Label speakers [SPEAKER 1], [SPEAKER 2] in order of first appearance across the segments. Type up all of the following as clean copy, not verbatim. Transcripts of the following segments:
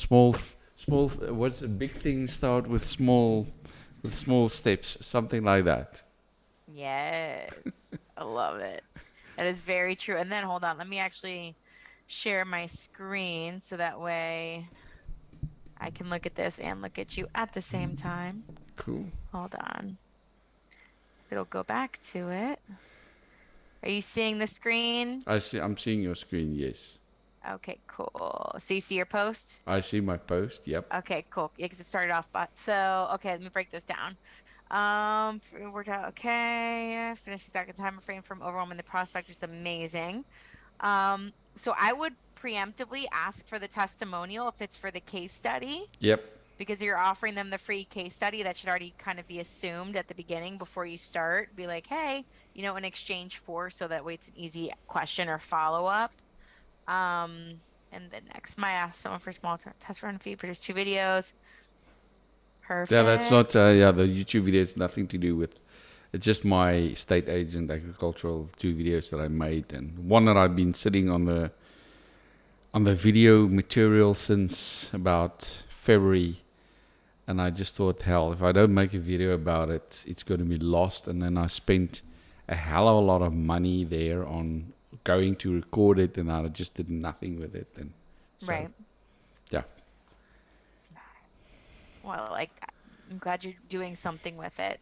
[SPEAKER 1] What's a big thing start with small steps, something like that.
[SPEAKER 2] Yes, I love it. That is very true. And then hold on, let me actually share my screen so that way I can look at this and look at you at the same time.
[SPEAKER 1] Cool.
[SPEAKER 2] Hold on. It'll go back to it. Are you seeing the screen?
[SPEAKER 1] I see. I'm seeing your screen. Yes,
[SPEAKER 2] Okay, cool. So you see your post?
[SPEAKER 1] I see my post. Yep.
[SPEAKER 2] Okay, cool. Yeah, because it started off, but okay, let me break this down. Worked out okay. Finished second time refrain from overwhelming the prospect is amazing. So I would preemptively ask for the testimonial if it's for the case study,
[SPEAKER 1] Yep.
[SPEAKER 2] because you're offering them the free case study. That should already kind of be assumed at the beginning before you start. Be like, hey, in exchange for, so that way it's an easy question or follow up. And then next, might ask someone for a small test run fee, produce 2 videos.
[SPEAKER 1] Yeah, that's not.
[SPEAKER 2] Perfect.
[SPEAKER 1] Yeah, the YouTube video has nothing to do with. It's just my state agent agricultural 2 videos that I made, and one that I've been sitting on the video material since about February. And I just thought, hell, if I don't make a video about it, it's going to be lost. And then I spent a hell of a lot of money there on going to record it, and I just did nothing with it. And so,
[SPEAKER 2] Right.
[SPEAKER 1] yeah.
[SPEAKER 2] Well, like I'm glad you're doing something with it.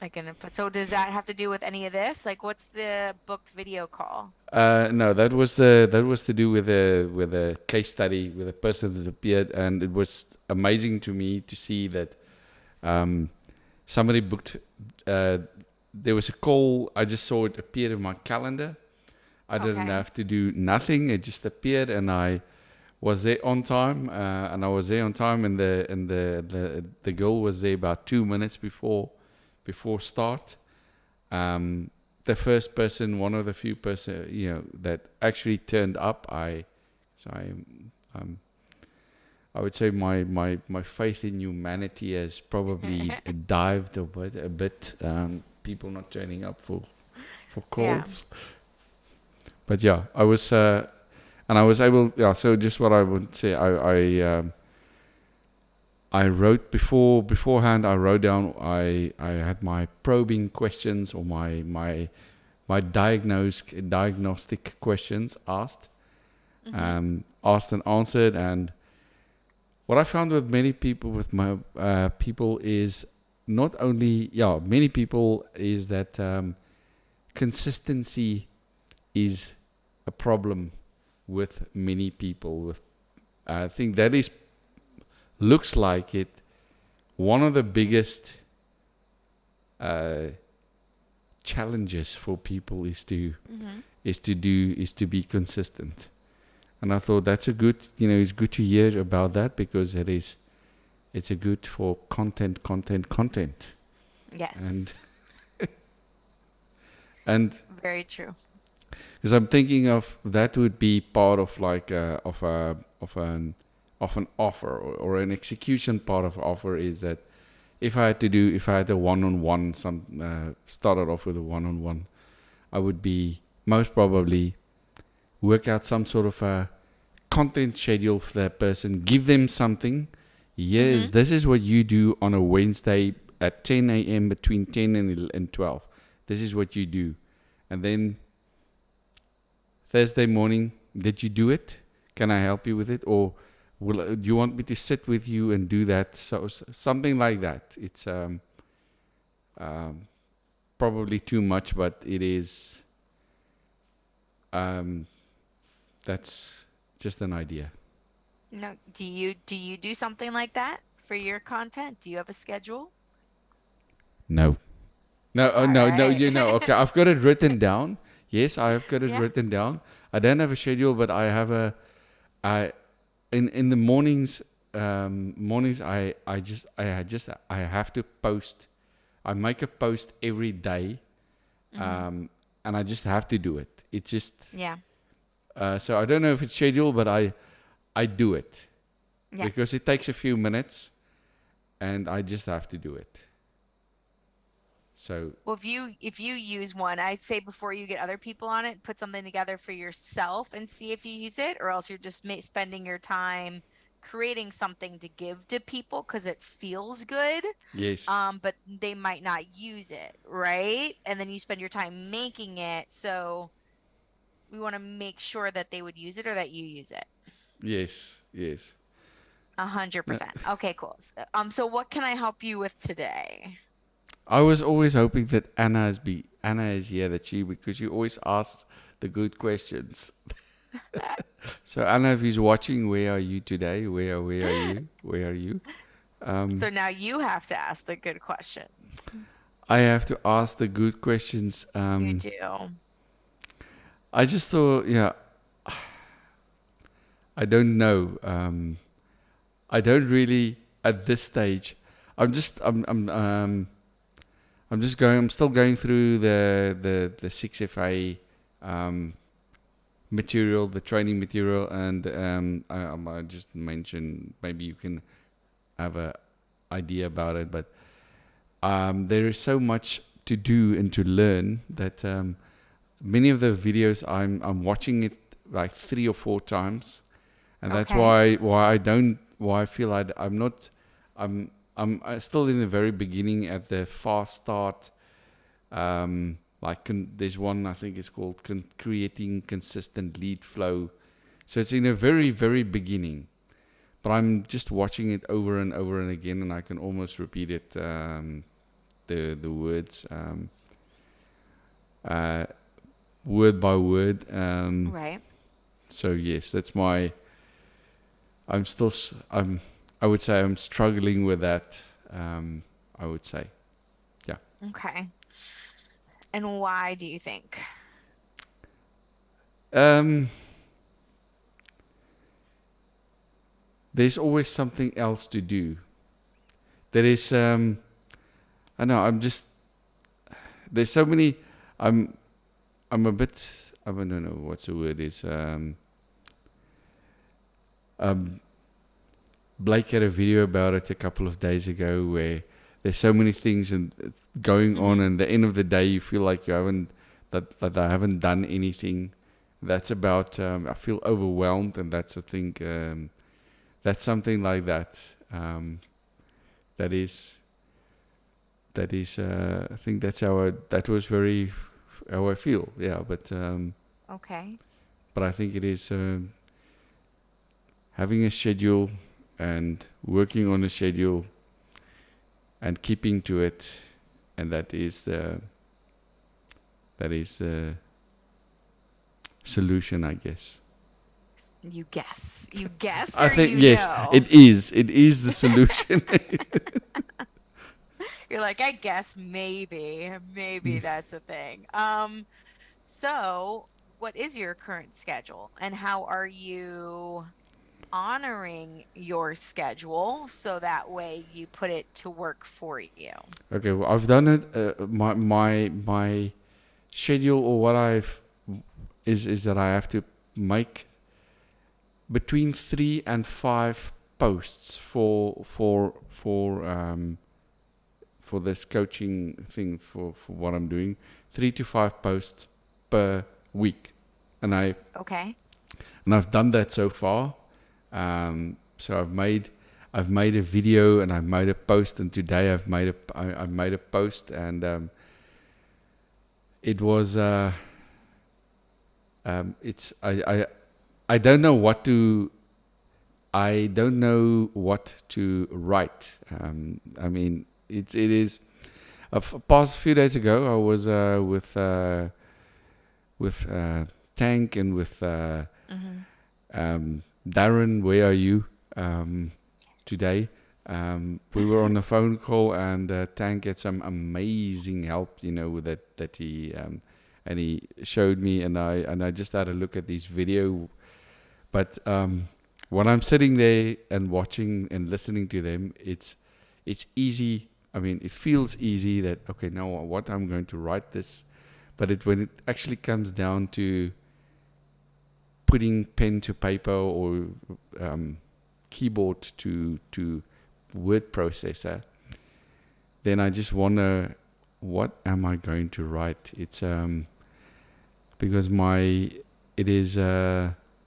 [SPEAKER 2] Like, so does that have to do with any of this? Like, what's the booked video call?
[SPEAKER 1] No, that was to do with a case study with a person that appeared, and it was amazing to me to see that um, somebody booked. Uh, there was a call. I just saw it appear in my calendar. I didn't
[SPEAKER 2] Okay.
[SPEAKER 1] have to do nothing. It just appeared, and I was there on time. And I was there on time, and the girl was there about 2 minutes before start. Um, the first person, one of the few person, that actually turned up. So um, I would say my faith in humanity has probably dived a bit. People not turning up for
[SPEAKER 2] Yeah.
[SPEAKER 1] calls, but yeah, I was and I was able. Yeah, so just what I would say, I wrote beforehand. I wrote down. I had my probing questions or my diagnostic questions asked,
[SPEAKER 2] Mm-hmm.
[SPEAKER 1] asked and answered. And what I found with many people, with my people, is not only many people is that consistency is a problem with many people. With I think that is looks like it one of the biggest uh, challenges for people
[SPEAKER 2] Mm-hmm.
[SPEAKER 1] is to be consistent. And I thought that's a good, it's good to hear about that, because it's a good for content. And
[SPEAKER 2] Yes.
[SPEAKER 1] and
[SPEAKER 2] Very true.
[SPEAKER 1] because I'm thinking of that would be part of like of an offer, or an execution part of offer, is that if I had a one-on-one, started off with a one-on-one, I would be most probably work out some sort of a content schedule for that person, give them something. Yes,
[SPEAKER 2] Mm-hmm.
[SPEAKER 1] this is what you do on a Wednesday at 10 a.m. between 10 and 12. This is what you do. And then Thursday morning, did you do it? Can I help you with it? Or do you want me to sit with you and do that? So something like that. It's um, probably too much, but it is. Um, that's just an idea.
[SPEAKER 2] No, do you do something like that for your content? Do you have a schedule?
[SPEAKER 1] No. No, oh,
[SPEAKER 2] All
[SPEAKER 1] no, no,
[SPEAKER 2] right.
[SPEAKER 1] okay, I've got it written down. Yes, I have got it
[SPEAKER 2] Yeah.
[SPEAKER 1] written down. I don't have a schedule, but I, in the mornings, I have to post. I make a post every day,
[SPEAKER 2] Mm-hmm.
[SPEAKER 1] and I just have to do it. It's just,
[SPEAKER 2] Yeah.
[SPEAKER 1] so I don't know if it's scheduled, but I do it
[SPEAKER 2] Yeah.
[SPEAKER 1] because it takes a few minutes, and I just have to do it. So
[SPEAKER 2] Well, if you use one, I'd say before you get other people on it, put something together for yourself and see if you use it, or else you're just spending your time creating something to give to people because it feels good,
[SPEAKER 1] Yes.
[SPEAKER 2] but they might not use it, right? And then you spend your time making it, so we want to make sure that they would use it or that you use it.
[SPEAKER 1] Yes. Yes.
[SPEAKER 2] 100%. Okay, cool. So what can I help you with today?
[SPEAKER 1] I was always hoping that Anna is here, because she always asks the good questions. So Anna, if he's watching, where are you today? Where are you? Where are you?
[SPEAKER 2] So now you have to ask the good questions.
[SPEAKER 1] I have to ask the good questions.
[SPEAKER 2] You do.
[SPEAKER 1] I just thought, I don't know. I don't really at this stage. I'm still going through the 6FA material, the training material, and I just mentioned maybe you can have a idea about it, but there is so much to do and to learn that many of the videos I'm watching it like 3 or 4 times, and that's
[SPEAKER 2] Okay.
[SPEAKER 1] why I feel I'm not I'm still in the very beginning at the fast start. There's one I think it's called creating consistent lead flow. So it's in a very very beginning, but I'm just watching it over and over and again, and I can almost repeat it, the words, uh, word by word.
[SPEAKER 2] Right.
[SPEAKER 1] So yes, that's my. I'm still. I would say I'm struggling with that. I would say, yeah.
[SPEAKER 2] Okay. And why do you think?
[SPEAKER 1] Um, there's always something else to do. There is. I know. I'm just. There's so many. I'm. I'm a bit. I don't know what's the word is. Blake had a video about it a couple of days ago where there's so many things going on, and at the end of the day, you feel like you haven't that I haven't done anything. That's about. I feel overwhelmed, and that's I think that's something like that. That is. That is. I think that's that was very how I feel. Yeah,
[SPEAKER 2] Okay.
[SPEAKER 1] but I think it is having a schedule and working on a schedule and keeping to it, and that is the solution, I guess.
[SPEAKER 2] You guess. You guess
[SPEAKER 1] I
[SPEAKER 2] or
[SPEAKER 1] think
[SPEAKER 2] you
[SPEAKER 1] yes,
[SPEAKER 2] know?
[SPEAKER 1] it is. It is the solution.
[SPEAKER 2] You're like, I guess maybe that's a thing. So what is your current schedule and how are you honoring your schedule so that way you put it to work for you?
[SPEAKER 1] Okay, well, I've done it. My schedule, or what I've is that I have to make between 3 and 5 posts for this coaching thing, for what I'm doing. 3 to 5 posts per week, and
[SPEAKER 2] Okay.
[SPEAKER 1] I've done that so far. So I've made a video and I've made a post, and today I've made a post, and it was it's I don't know what to. I don't know what to write. I mean, it is. Past few days ago, I was with Tank and with Darren. Where are you today? We were on a phone call, and Tank had some amazing help, with that he and he showed me, and I just had a look at this video. But when I'm sitting there and watching and listening to them, it's easy. I mean, it feels easy that, okay, now what I'm going to write this, but when it actually comes down to putting pen to paper or keyboard to word processor, then I just wonder, what am I going to write? It's because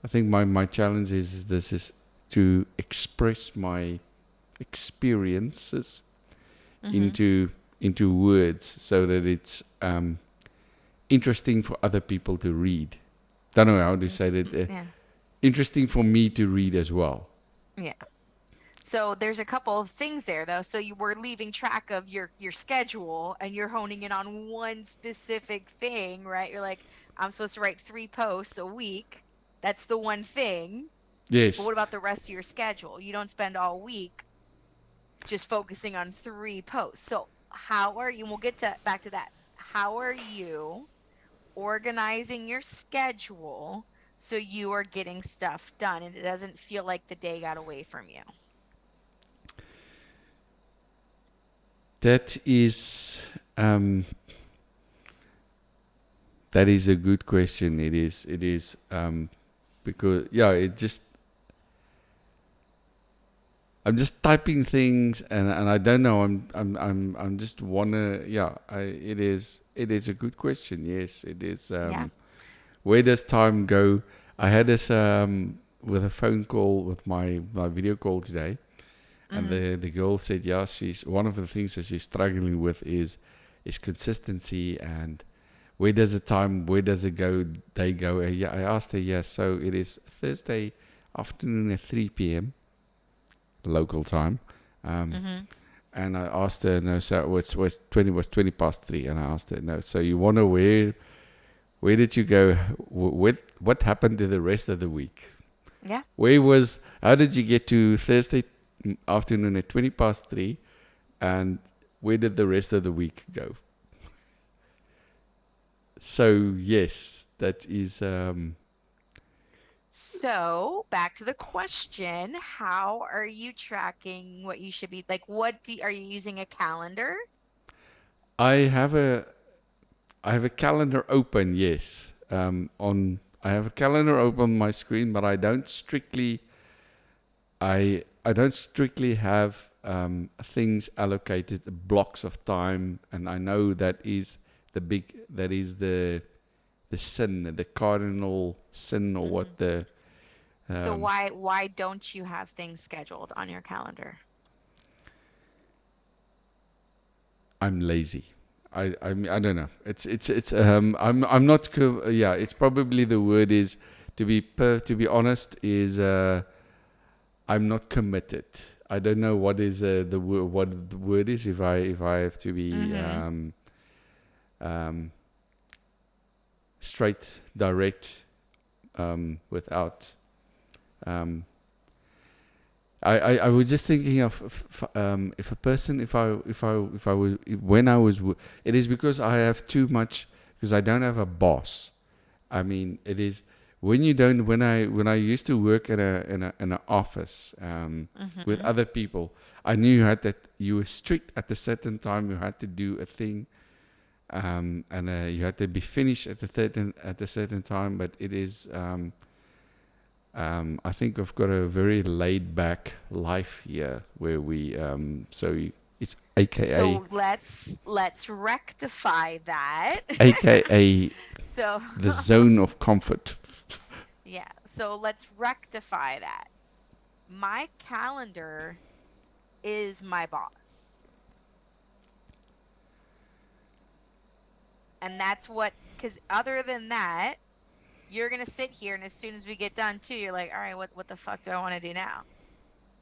[SPEAKER 1] I think my challenge is to express my experiences
[SPEAKER 2] Mm-hmm.
[SPEAKER 1] into words so that it's interesting for other people to read. Don't know how to say that.
[SPEAKER 2] Yeah.
[SPEAKER 1] Interesting for me to read as well.
[SPEAKER 2] Yeah. So there's a couple of things there though. So you were leaving track of your schedule and you're honing in on one specific thing, right? You're like, I'm supposed to write 3 posts a week. That's the one thing. But
[SPEAKER 1] Yes.
[SPEAKER 2] what about the rest of your schedule? You don't spend all week just focusing on 3 posts. So how are you? And we'll get to back to that. How are you organizing your schedule so you are getting stuff done and it doesn't feel like the day got away from you?
[SPEAKER 1] That is that is a good question. It is. It is because yeah, it just I'm just typing things and I don't know. I'm just wanna yeah. It is a good question. Yes, it is.
[SPEAKER 2] Yeah.
[SPEAKER 1] Where does time go? I had this with a phone call with my video call today, and
[SPEAKER 2] Mm-hmm.
[SPEAKER 1] the girl said, yeah, she's one of the things that she's struggling with is consistency and where does it go? They go. Yeah, I asked her. Yes, so it is Thursday afternoon at 3 p.m. local time. Um,
[SPEAKER 2] Mm-hmm.
[SPEAKER 1] and I asked her, no, so was 20 past 3, and I asked her, no, so you wonder where did you go? What happened to the rest of the week?
[SPEAKER 2] Yeah.
[SPEAKER 1] How did you get to Thursday afternoon at 20 past 3, and where did the rest of the week go? So yes, that is
[SPEAKER 2] So back to the question, how are you tracking what you should be like? Are you using a calendar?
[SPEAKER 1] I have a I have a calendar open, yes. On I have a calendar open on my screen, but I don't strictly have things allocated, blocks of time, and I know that is the sin, the cardinal sin, or
[SPEAKER 2] Mm-hmm.
[SPEAKER 1] what the
[SPEAKER 2] So
[SPEAKER 1] um,
[SPEAKER 2] why don't you have things scheduled on your calendar?
[SPEAKER 1] I'm lazy. I don't know. It's I'm not yeah. It's probably the word is to be honest is I'm not committed. I don't know what is what the word is if I have to be
[SPEAKER 2] Mm-hmm.
[SPEAKER 1] um, straight direct without um, I was just thinking of if a person if I was when I was it is because I have too much because I don't have a boss. I mean it is when you don't when I used to work at in an office with
[SPEAKER 2] Mm-hmm.
[SPEAKER 1] other people, I knew you were strict at a certain time. You had to do a thing, and you had to be finished at a certain time. But it is. I think I've got a very laid back life here where it's
[SPEAKER 2] So let's rectify that.
[SPEAKER 1] AKA
[SPEAKER 2] So
[SPEAKER 1] the zone of comfort.
[SPEAKER 2] yeah, so let's rectify that. My calendar is my boss. And that's because other than that, you're gonna sit here and as soon as we get done too, you're like, all right, what the fuck do I want to do now?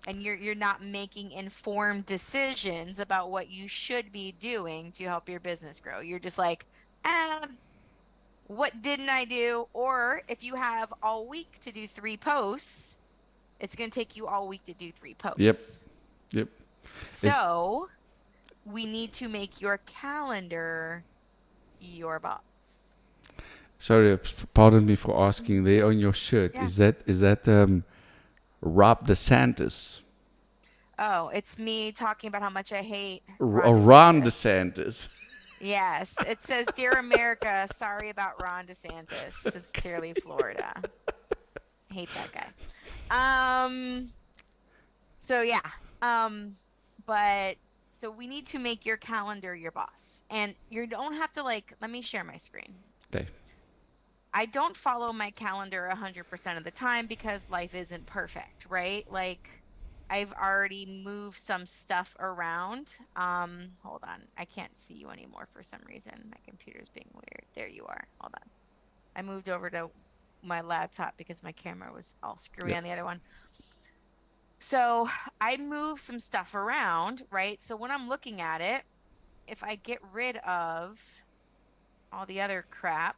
[SPEAKER 2] And you're not making informed decisions about what you should be doing to help your business grow. You're just like, what didn't I do? Or if you have all week to do 3 posts, it's gonna take you all week to do three
[SPEAKER 1] Yep,
[SPEAKER 2] posts.
[SPEAKER 1] yep. It's,
[SPEAKER 2] So we need to make your calendar your boss.
[SPEAKER 1] sorry, pardon me for asking. There on your shirt,
[SPEAKER 2] Yeah.
[SPEAKER 1] is that Rob DeSantis?
[SPEAKER 2] Oh, it's me talking about how much I hate Ron
[SPEAKER 1] Ron
[SPEAKER 2] DeSantis.
[SPEAKER 1] DeSantis.
[SPEAKER 2] Yes, it says, "Dear America, sorry about Ron DeSantis. Sincerely, Florida." Hate that guy. Um, so yeah. Um, but so we need to make your calendar your boss. And you don't have to let me share my screen.
[SPEAKER 1] Okay.
[SPEAKER 2] I don't follow my calendar 100% of the time because life isn't perfect, right? Like I've already moved some stuff around. Hold on. I can't see you anymore for some reason. My computer's being weird. There you are. Hold on. I moved over to my laptop because my camera was all screwy
[SPEAKER 1] Yeah.
[SPEAKER 2] on the other one. So I move some stuff around, right? So when I'm looking at it, if I get rid of all the other crap,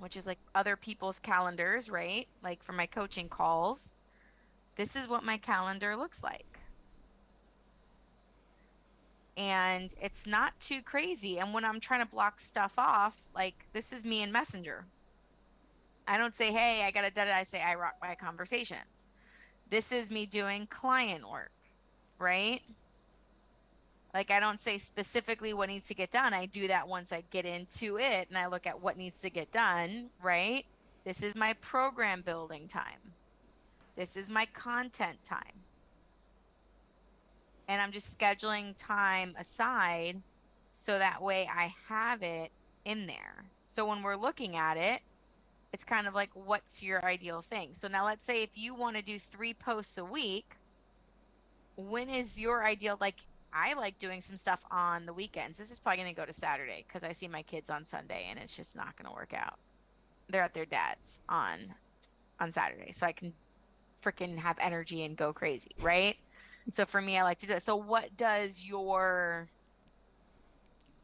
[SPEAKER 2] which is like other people's calendars, right? Like for my coaching calls, this is what my calendar looks like. And it's not too crazy. And when I'm trying to block stuff off, like this is me in Messenger. I don't say, hey, I got to do it. I say, I rock my conversations. This is me doing client work, right? Like I don't say specifically what needs to get done. I do that once I get into it and I look at what needs to get done, right? This is my program building time. This is my content time. And I'm just scheduling time aside so that way I have it in there. So when we're looking at it, it's kind of like, what's your ideal thing? So now let's say if you want to do 3 posts a week, when is your ideal? Like, I like doing some stuff on the weekends. This is probably going to go to Saturday because I see my kids on Sunday and it's just not going to work out. They're at their dad's on Saturday, so I can freaking have energy and go crazy, right? So for me, I like to do it. So what does your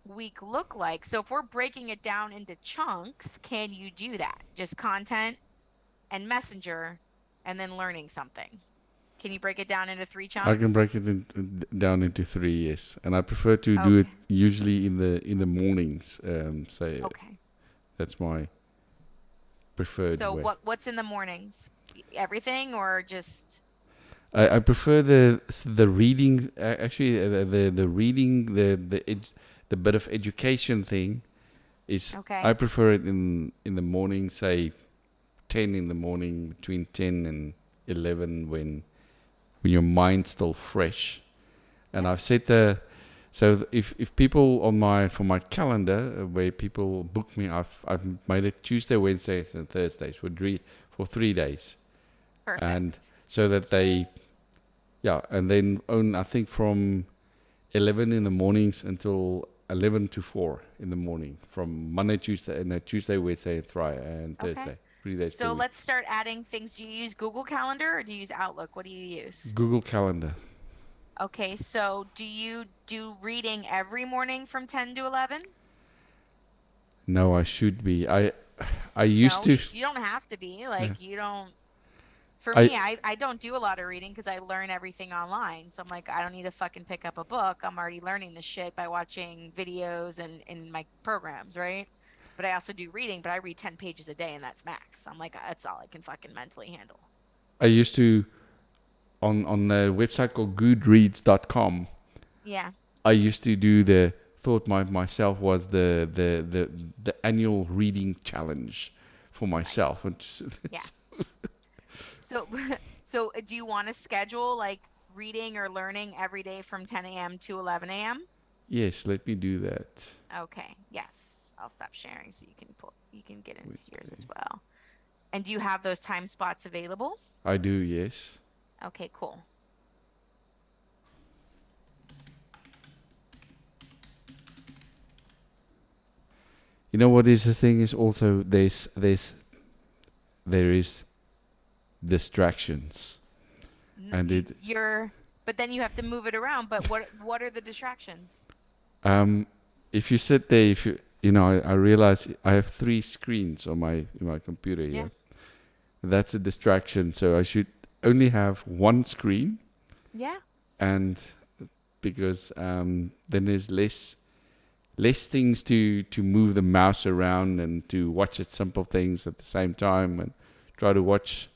[SPEAKER 2] week look like? So if we're breaking it down into chunks, can you do that? Just content and messenger and then learning something. Can you break it down into 3
[SPEAKER 1] I can
[SPEAKER 2] chunks?
[SPEAKER 1] break it down into 3, yes, and I prefer to do it
[SPEAKER 2] Okay.
[SPEAKER 1] usually in the mornings. So
[SPEAKER 2] Okay.
[SPEAKER 1] that's my preferred
[SPEAKER 2] So
[SPEAKER 1] way.
[SPEAKER 2] what's in the mornings? Everything or just
[SPEAKER 1] I prefer the reading. Actually, the reading the bit of education thing is. I
[SPEAKER 2] okay.
[SPEAKER 1] prefer it in the morning, say 10 in the morning, between 10 and 11, when your mind's still fresh. And
[SPEAKER 2] Yep.
[SPEAKER 1] I've set the so if people on my for my calendar where people book me, I've made it Tuesday, Wednesdays, and Thursdays for 3 days, and
[SPEAKER 2] Perfect.
[SPEAKER 1] so that they and then I think from 11 in the mornings until 11 to 4 in the morning, from Monday, Tuesday, and Tuesday, Wednesday, and Friday, and
[SPEAKER 2] Okay.
[SPEAKER 1] Thursday, 3 days per
[SPEAKER 2] So
[SPEAKER 1] week.
[SPEAKER 2] let's start adding things. Do you use Google Calendar or do you use Outlook? What do you use?
[SPEAKER 1] Google Calendar.
[SPEAKER 2] Okay, so do you do reading every morning from 10 to 11?
[SPEAKER 1] No, I should be. I used
[SPEAKER 2] No,
[SPEAKER 1] to.
[SPEAKER 2] you don't have to be.
[SPEAKER 1] Yeah.
[SPEAKER 2] Like you don't For
[SPEAKER 1] I
[SPEAKER 2] me, I don't do a lot of reading because I learn everything online. So I'm like, I don't need to fucking pick up a book. I'm already learning this shit by watching videos and in my programs, right? But I also do reading, but I read 10 pages a day and that's max. I'm like, that's all I can fucking mentally handle.
[SPEAKER 1] I used to on a website called Goodreads.com.
[SPEAKER 2] Yeah.
[SPEAKER 1] I used to do the thought myself was the annual reading challenge for myself.
[SPEAKER 2] Nice.
[SPEAKER 1] And
[SPEAKER 2] Yeah. So so do you want to schedule like reading or learning every day from 10 a.m. to 11 a.m.?
[SPEAKER 1] yes, let me do that.
[SPEAKER 2] Okay. Yes. I'll stop sharing so you can get into yours
[SPEAKER 1] Wednesday.
[SPEAKER 2] as well. And do you have those time spots available?
[SPEAKER 1] I do, yes.
[SPEAKER 2] Okay, cool.
[SPEAKER 1] You know what is the thing is also there is distractions, and it
[SPEAKER 2] But then you have to move it around. But what are the distractions?
[SPEAKER 1] if you sit there, if you know, I realize I have 3 screens on my computer
[SPEAKER 2] Yeah.
[SPEAKER 1] here. That's a distraction, so I should only have 1 screen,
[SPEAKER 2] Yeah.
[SPEAKER 1] and because then there's less things to move the mouse around and to watch at simple things at the same time and try to watch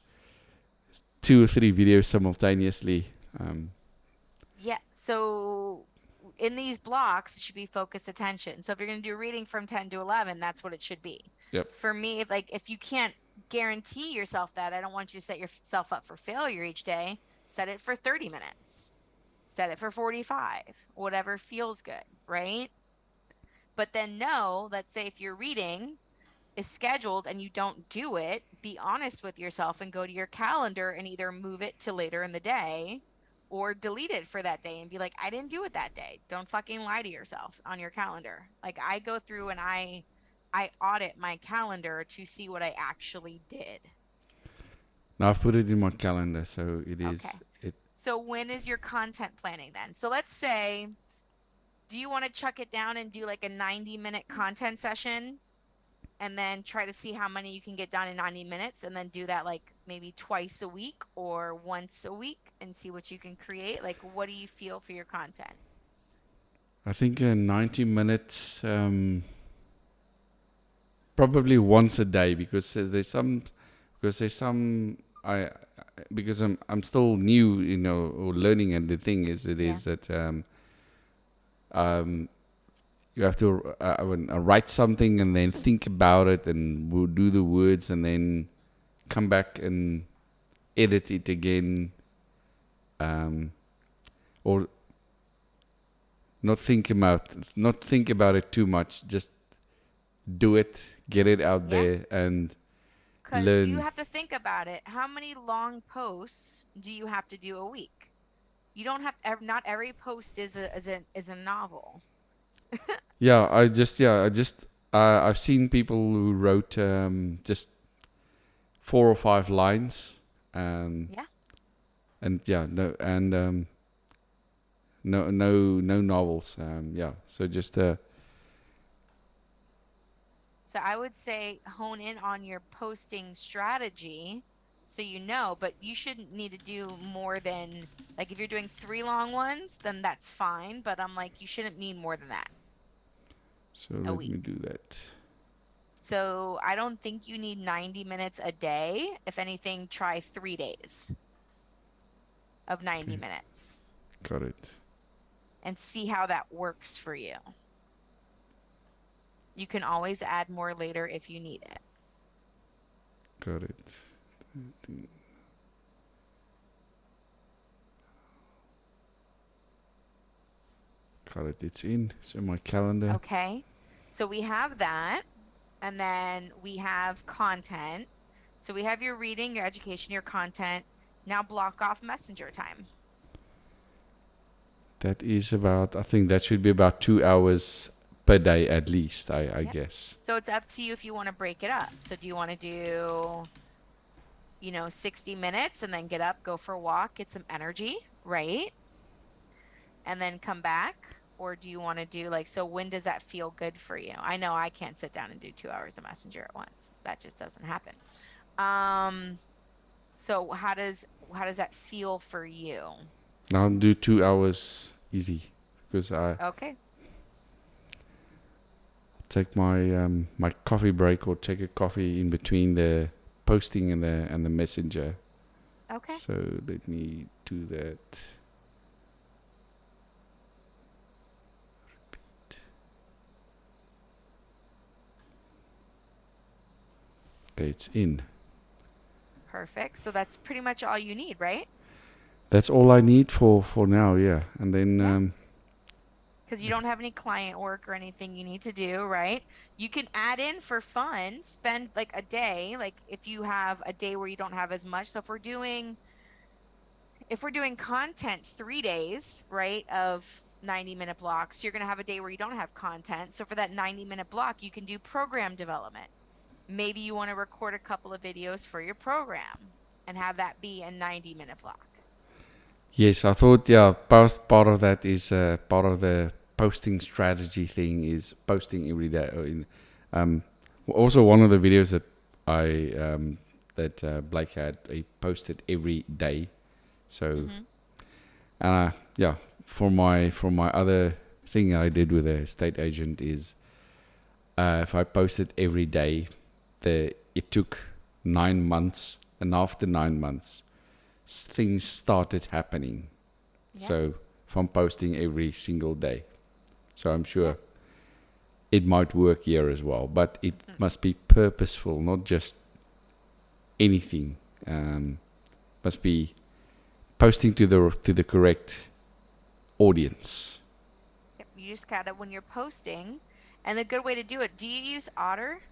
[SPEAKER 1] 2 or 3 videos simultaneously.
[SPEAKER 2] Yeah. So in these blocks, it should be focused attention. So if you're going to do reading from 10 to 11, that's what it should be.
[SPEAKER 1] Yep.
[SPEAKER 2] For me, if you can't guarantee yourself that, I don't want you to set yourself up for failure each day. Set it for 30 minutes. Set it for 45, whatever feels good, right? But then know, let's say if you're reading, is scheduled and you don't do it, be honest with yourself and go to your calendar and either move it to later in the day or delete it for that day and be like, I didn't do it that day. Don't fucking lie to yourself on your calendar. Like I go through and I audit my calendar to see what I actually did.
[SPEAKER 1] Now I've put it in my calendar, so it is.
[SPEAKER 2] Okay.
[SPEAKER 1] It
[SPEAKER 2] So when is your content planning then? So let's say, do you want to chuck it down and do like a 90-minute content session and then try to see how many you can get done in 90 minutes and then do that like maybe twice a week or once a week and see what you can create? Like, what do you feel for your content?
[SPEAKER 1] I think 90 minutes, probably once a day, because there's some I because I'm still new, or learning, and the thing is,
[SPEAKER 2] Yeah.
[SPEAKER 1] that you have to write something and then think about it, and we'll do the words, and then come back and edit it again, or not think about it too much. Just do it, get it out
[SPEAKER 2] Yeah.
[SPEAKER 1] there, and
[SPEAKER 2] Because you
[SPEAKER 1] learn.
[SPEAKER 2] have to think about it. How many long posts do you have to do a week? You don't have not every post is a novel.
[SPEAKER 1] I've seen people who wrote just 4 or 5 lines, um,
[SPEAKER 2] Yeah.
[SPEAKER 1] and yeah, no novels. So just
[SPEAKER 2] So I would say hone in on your posting strategy so you know, but you shouldn't need to do more than like if you're doing 3 long ones, then that's fine. But I'm like, you shouldn't need more than that
[SPEAKER 1] so
[SPEAKER 2] a
[SPEAKER 1] let me
[SPEAKER 2] week.
[SPEAKER 1] do that.
[SPEAKER 2] So I don't think you need 90 minutes a day. If anything, try 3 days of 90
[SPEAKER 1] Okay,
[SPEAKER 2] minutes
[SPEAKER 1] got it,
[SPEAKER 2] and see how that works for you. You can always add more later if you need it.
[SPEAKER 1] got it, got it. It's in. It's in my calendar.
[SPEAKER 2] Okay. So we have that. And then we have content. So we have your reading, your education, your content. Now block off messenger time.
[SPEAKER 1] That is about. I think that should be about 2 hours per day at least. I
[SPEAKER 2] Yep.
[SPEAKER 1] guess.
[SPEAKER 2] So it's up to you if you want to break it up. So do you want to do, 60 minutes and then get up, go for a walk, get some energy, right? And then come back? Or do you want to do like, so when does that feel good for you? I know I can't sit down and do 2 hours of messenger at once. That just doesn't happen. So how does that feel for you?
[SPEAKER 1] Now I'll do 2 hours easy, because I
[SPEAKER 2] Okay.
[SPEAKER 1] take my coffee break, or take a coffee in between the posting and the messenger.
[SPEAKER 2] Okay.
[SPEAKER 1] So let me do that. Okay, it's in.
[SPEAKER 2] Perfect. So that's pretty much all you need, right?
[SPEAKER 1] That's all I need for now. Yeah, and then
[SPEAKER 2] Yeah. Because you don't have any client work or anything you need to do, right? You can add in for fun, spend like a day, like if you have a day where you don't have as much. So if we're doing content 3 days, right, of 90-minute blocks, you're going to have a day where you don't have content. So for that 90-minute block, you can do program development. Maybe you want to record a couple of videos for your program and have that be a 90-minute block.
[SPEAKER 1] yes, I thought, yeah, part of that is part of the posting strategy thing is posting every day. Um, Also, one of the videos that Blake had, he posted every day. So,
[SPEAKER 2] Mm-hmm.
[SPEAKER 1] yeah, for my other thing I did with a estate agent is, if I posted every day, it took 9 months, and after 9 months, things started happening.
[SPEAKER 2] Yeah.
[SPEAKER 1] So if I'm posting every single day, so I'm
[SPEAKER 2] Yeah.
[SPEAKER 1] sure it might work here as well, but it
[SPEAKER 2] Mm.
[SPEAKER 1] must be purposeful, not just anything. Must be posting to the correct audience.
[SPEAKER 2] Yep. You just gotta, when you're posting, and the good way to do it, do you use Otter?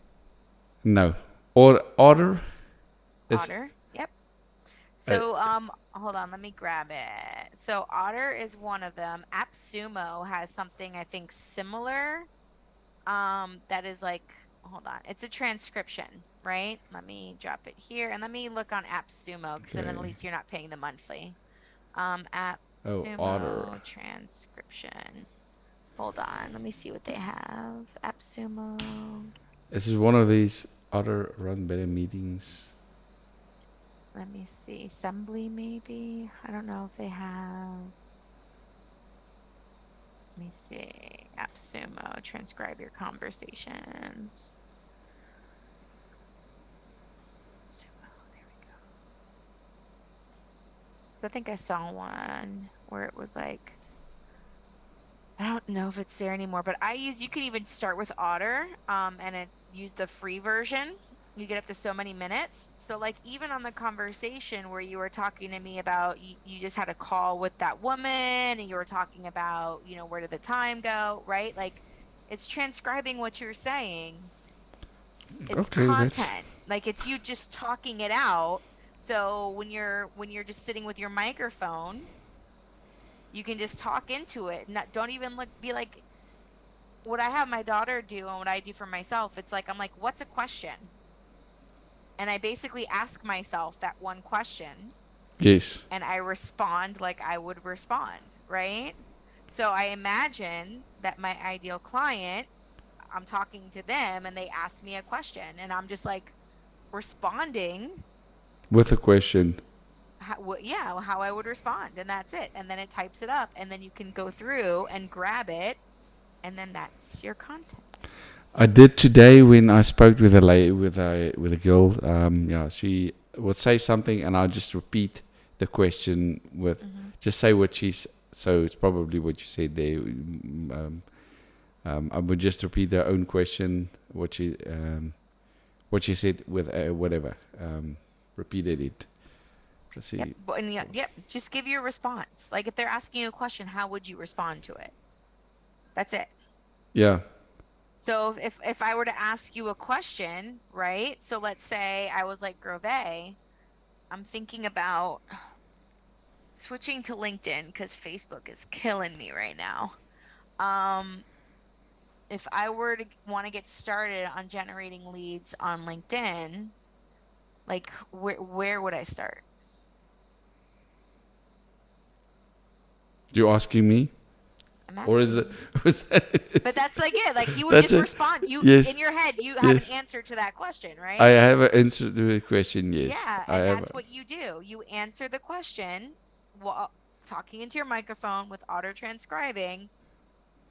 [SPEAKER 1] No. Or Otter is.
[SPEAKER 2] Otter. Yep.
[SPEAKER 1] Uh,
[SPEAKER 2] So, hold on, let me grab it. So, Otter is one of them. AppSumo has something I think similar. That is like, hold on, it's a transcription, right? Let me drop it here and let me look on AppSumo because then at
[SPEAKER 1] okay.
[SPEAKER 2] least you're not paying the monthly.
[SPEAKER 1] Oh, Otter.
[SPEAKER 2] AppSumo transcription. Hold on, let me see what they have. AppSumo.
[SPEAKER 1] This is one of these Otter run better meetings.
[SPEAKER 2] Let me see. Assembly, maybe. I don't know if they have. Let me see. AppSumo, transcribe your conversations. Sumo, there we go. So I think I saw one where it was like, I don't know if it's there anymore, but you can even start with Otter, and use the free version. You get up to so many minutes. So like even on the conversation where you were talking to me about you just had a call with that woman and you were talking about, where did the time go, right? Like it's transcribing what you're saying. It's
[SPEAKER 1] Okay, that's.
[SPEAKER 2] content. Like it's you just talking it out. So when you're just sitting with your microphone, you can just talk into it. Not don't even be like what I have my daughter do and what I do for myself. It's like I'm like, what's a question? And I basically ask myself that one question
[SPEAKER 1] Yes.
[SPEAKER 2] and I respond like I would respond, right? So I imagine that my ideal client, I'm talking to them and they ask me a question and I'm just like responding
[SPEAKER 1] With a question.
[SPEAKER 2] yeah, how I would respond and that's it. And then it types it up and then you can go through and grab it and then that's your content.
[SPEAKER 1] I did today when I spoke with a girl. Yeah, she would say something, and I'll just repeat the question with
[SPEAKER 2] Mm-hmm.
[SPEAKER 1] just say what she's. So it's probably what you said there. I would just repeat her own question, what she said with whatever. Repeated it. Let's
[SPEAKER 2] Yep.
[SPEAKER 1] see.
[SPEAKER 2] And yep. Just give your response. Like if they're asking you a question, how would you respond to it? That's it.
[SPEAKER 1] Yeah.
[SPEAKER 2] So if I were to ask you a question, right? So let's say I was like Grove, I'm thinking about switching to LinkedIn because Facebook is killing me right now. Um, if I were to want to get started on generating leads on LinkedIn, like where would I start?
[SPEAKER 1] You're asking me,
[SPEAKER 2] I'm
[SPEAKER 1] or is
[SPEAKER 2] asking
[SPEAKER 1] it?
[SPEAKER 2] you.
[SPEAKER 1] Was
[SPEAKER 2] But that's like it. Like you would
[SPEAKER 1] that's
[SPEAKER 2] just
[SPEAKER 1] it.
[SPEAKER 2] respond. You
[SPEAKER 1] Yes.
[SPEAKER 2] in your head, you have an
[SPEAKER 1] Yes.
[SPEAKER 2] answer to that question,
[SPEAKER 1] I
[SPEAKER 2] right?
[SPEAKER 1] have an answer to the question. Yes,
[SPEAKER 2] Yeah,
[SPEAKER 1] I
[SPEAKER 2] and
[SPEAKER 1] have.
[SPEAKER 2] that's what you do. You answer the question while talking into your microphone with auto transcribing,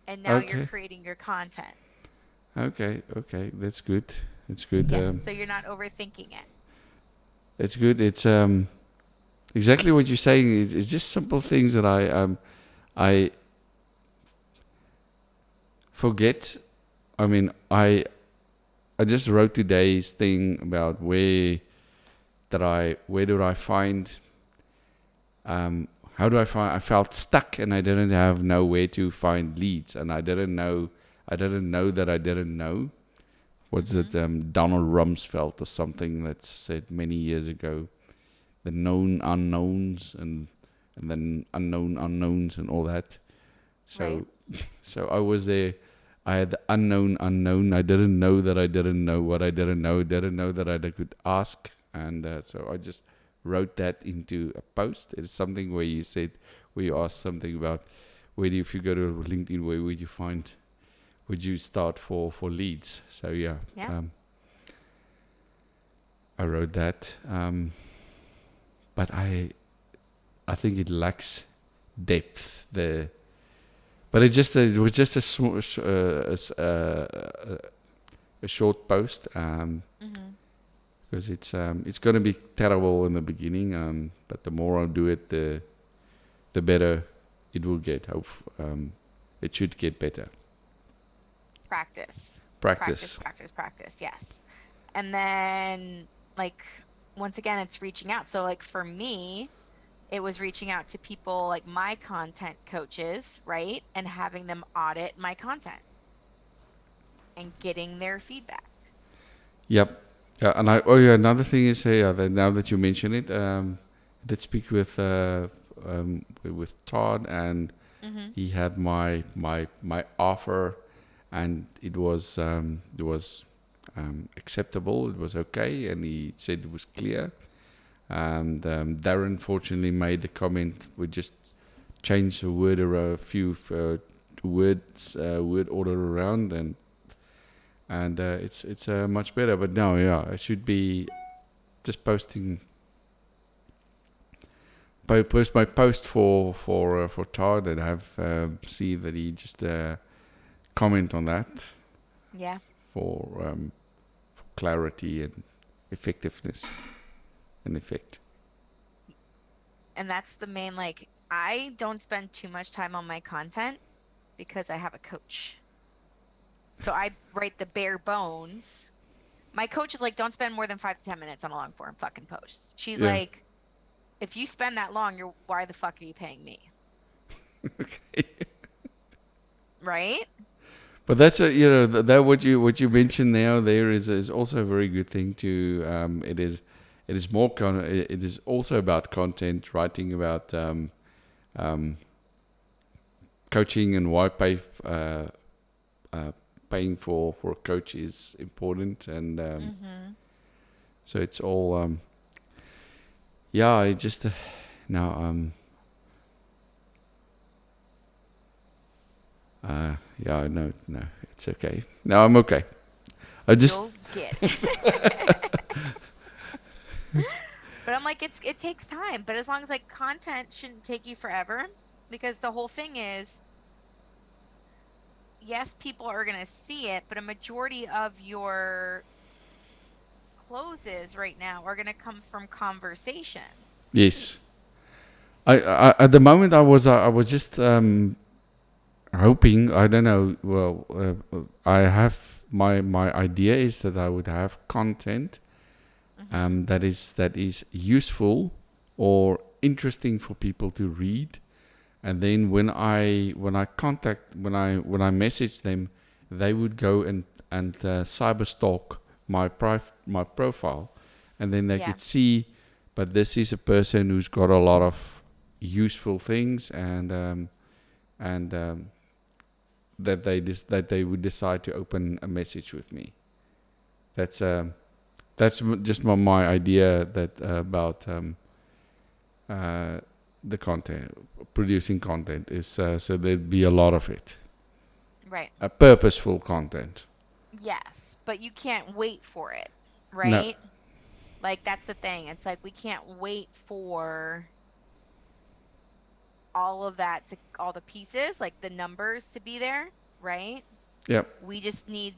[SPEAKER 2] and now you're
[SPEAKER 1] Okay.
[SPEAKER 2] creating your content.
[SPEAKER 1] Okay. Okay. That's good. That's good.
[SPEAKER 2] Yes, so you're not overthinking it.
[SPEAKER 1] It's good. It's exactly what you're saying. It's just simple things that I forget. I mean, I just wrote today's thing about where do I find how do I find I felt stuck and I didn't have nowhere to find leads and I didn't know that I didn't know. What's
[SPEAKER 2] Mm-hmm.
[SPEAKER 1] it? Donald Rumsfeld or something that said many years ago, the known unknowns and then unknown unknowns and all that.
[SPEAKER 2] Right.
[SPEAKER 1] So so I was there. I had the unknown unknown. I didn't know that I didn't know what I didn't know. Didn't know that I could ask, and so I just wrote that into a post. It's something where you asked something about if you go to LinkedIn, where would you find would you start for leads? So yeah,
[SPEAKER 2] Yeah.
[SPEAKER 1] I wrote that, but I think it lacks depth. But it was just a short post
[SPEAKER 2] Mm-hmm.
[SPEAKER 1] because it's going to be terrible in the beginning, but the more I do it, the better it will get. It should get better.
[SPEAKER 2] Practice. Practice,
[SPEAKER 1] Practice.
[SPEAKER 2] practice, practice. Yes. And then like once again, it's reaching out. So like for me, it was reaching out to people like my content coaches, right? And having them audit my content and getting their feedback.
[SPEAKER 1] Yep. Yeah, and oh yeah, another thing is, now that you mention it, I did speak with Todd, and
[SPEAKER 2] Mm-hmm.
[SPEAKER 1] he had my offer, and it was acceptable. It was okay, and he said it was clear. And Darren fortunately made the comment. We just changed a word or a few word order around, and it's much better. But no, yeah, I should be just post my post for Todd, and have see that he just comment on that
[SPEAKER 2] Yeah.
[SPEAKER 1] for clarity and effectiveness and effect.
[SPEAKER 2] And that's the main, like, I don't spend too much time on my content because I have a coach. So I write the bare bones. My coach is like, don't spend more than 5 to 10 minutes on a long form fucking post. She's
[SPEAKER 1] Yeah.
[SPEAKER 2] like, if you spend that long, why the fuck are you paying me?
[SPEAKER 1] Okay.
[SPEAKER 2] Right?
[SPEAKER 1] But that's that what you mentioned now there is also a very good thing to it is more it is also about content writing about um, coaching and why uh, paying for a coach is important, and
[SPEAKER 2] Mm-hmm.
[SPEAKER 1] so it's all yeah, I just now yeah, no, it's okay. No, I'm okay. I just
[SPEAKER 2] You'll get it. But I'm like, it takes time. But as long as like content shouldn't take you forever, because the whole thing is, yes, people are gonna see it, but a majority of your closes right now are gonna come from conversations.
[SPEAKER 1] yes. I at the moment I was just hoping, I don't know. Well, I have my idea is that I would have content
[SPEAKER 2] Mm-hmm.
[SPEAKER 1] that is useful or interesting for people to read, and then when I message them, they would go and cyber stalk my profile, and then they
[SPEAKER 2] Yeah.
[SPEAKER 1] could see. But this is a person who's got a lot of useful things, and that they would decide to open a message with me. That's just my idea that about uh, the content, producing content is so there'd be a lot of it,
[SPEAKER 2] Right.
[SPEAKER 1] a purposeful content.
[SPEAKER 2] Yes, but you can't wait for it,
[SPEAKER 1] No,
[SPEAKER 2] right? Like that's the thing. It's like we can't wait for all of that to all the pieces, like the numbers to be there, right?
[SPEAKER 1] yeah,
[SPEAKER 2] We just need